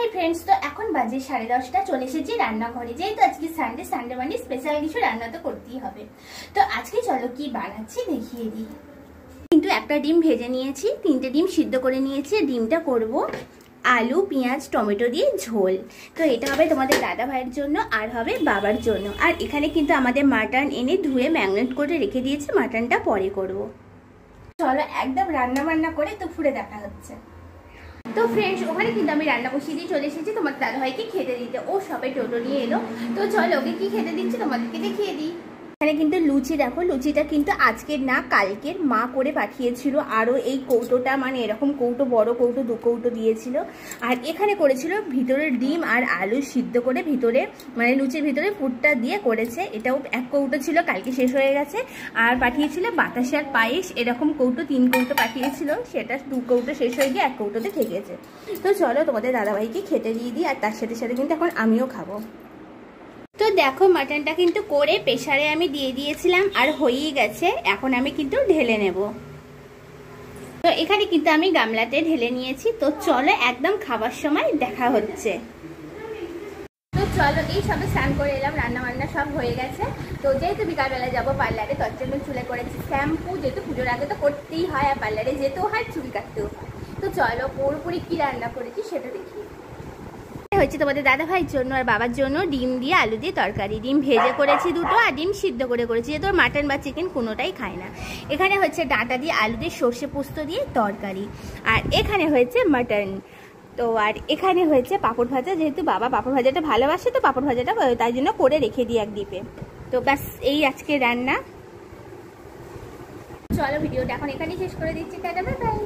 Hi friends, তো এখন বাজে 10:30 চলে এসেছি রান্নাঘরে। যেহেতু আজকে সানডে মানে স্পেশাল কিছু রান্না তো করতেই হবে। তো আজকে চলো কি বানাচ্ছি দেখিয়ে দিই। কিন্তু একটা ডিম ভেজে নিয়েছি, 3টে ডিম সিদ্ধ করে নিয়েছি। ডিমটা করব আলু পেঁয়াজ টমেটো দিয়ে ঝোল। তো এটা হবে তোমাদের দাদা ভাইয়ের জন্য আর হবে বাবার জন্য। আর এখানে কিন্তু আমাদের মাটন এনে ধুয়ে ম্যারিনেট করে রেখে দিয়েছি, মাটনটা পরে করব। চলো একদম রান্না বান্না করে তো ফুরে দেখা হচ্ছে। তো ফ্রেন্ডস, ওখানে কিন্তু আমি রান্না বসিয়ে দিয়ে চলে এসেছি তোমার দাদাভাইকে খেতে দিতে। ও সবাই টোটো নিয়ে এলো। তো চলো ওকে কি খেতে দিচ্ছি তোমাদেরকে দেখিয়ে দিই। এখানে কিন্তু লুচি দেখো, লুচিটা কিন্তু আজকের না কালকের মা করে পাঠিয়েছিল। আরও এই কৌটোটা মানে এরকম কৌটো, বড় কৌটো 2 কৌটো দিয়েছিল। আর এখানে করেছিল ভিতরে ডিম আর আলু সিদ্ধ করে ভিতরে মানে লুচির ভিতরে পুরটা দিয়ে করেছে। এটাও 1 কৌটো ছিল, কালকে শেষ হয়ে গেছে। আর পাঠিয়েছিল বাতাসার পায়েস, এরকম কৌটো 3 কৌটো পাঠিয়েছিল। সেটা 2 কৌটো শেষ হয়ে গিয়ে 1 কৌটোতে থেকে গেছে। তো চলো তোমাদের দাদাভাইকে খেতে দিয়ে দিই। আর তার সাথে সাথে কিন্তু এখন আমিও খাবো। তো দেখো মাটনটা কিন্তু করে প্রেসারে আমি দিয়ে দিয়েছিলাম আর হয়েই গেছে। এখন আমি কিন্তু ঢেলে নেব। তো এখানে কিন্তু আমি গামলাতে ঢেলে নিয়েছি। তো চলো একদম খাবার সময় দেখা হচ্ছে। তো চলো এই সবে স্নান করে এলাম, রান্না বান্না সব হয়ে গেছে। তো যেহেতু বিকালবেলা যাবো পার্লারে, তার জন্য চুলে করেছি শ্যাম্পু। যেহেতু পুজোর আগে তো করতেই হয়, আর পার্লারে যেতেও হয়, চুল কাটতেও হয়। তো চলো পুরোপুরি কি রান্না করেছি সেটা দেখি। হচ্ছে তোমাদের দাদা ভাইয়ের জন্য আর বাবার জন্য ডিম দিয়ে আলু দিয়ে তরকারি। ডিম ভেজে করেছি 2টো, আর ডিম সিদ্ধ করে করেছি। যেহেতু মাটন বা চিকেন কোনোটাই খায় না। এখানে হচ্ছে ডাঁটা দিয়ে আলু দিয়ে সর্ষে পোস্ত দিয়ে তরকারি। আর এখানে হয়েছে মাটন। তো আর এখানে হয়েছে পাঁপড় ভাজা। যেহেতু বাবা পাঁপড় ভাজাটা ভালোবাসে, তো পাঁপড় ভাজাটা তাই জন্য করে রেখে দিই এক ডিপে। তো ব্যাস এই আজকে রান্না। চলো ভিডিওটা এখন এখানেই শেষ করে দিচ্ছি। Tata bye bye.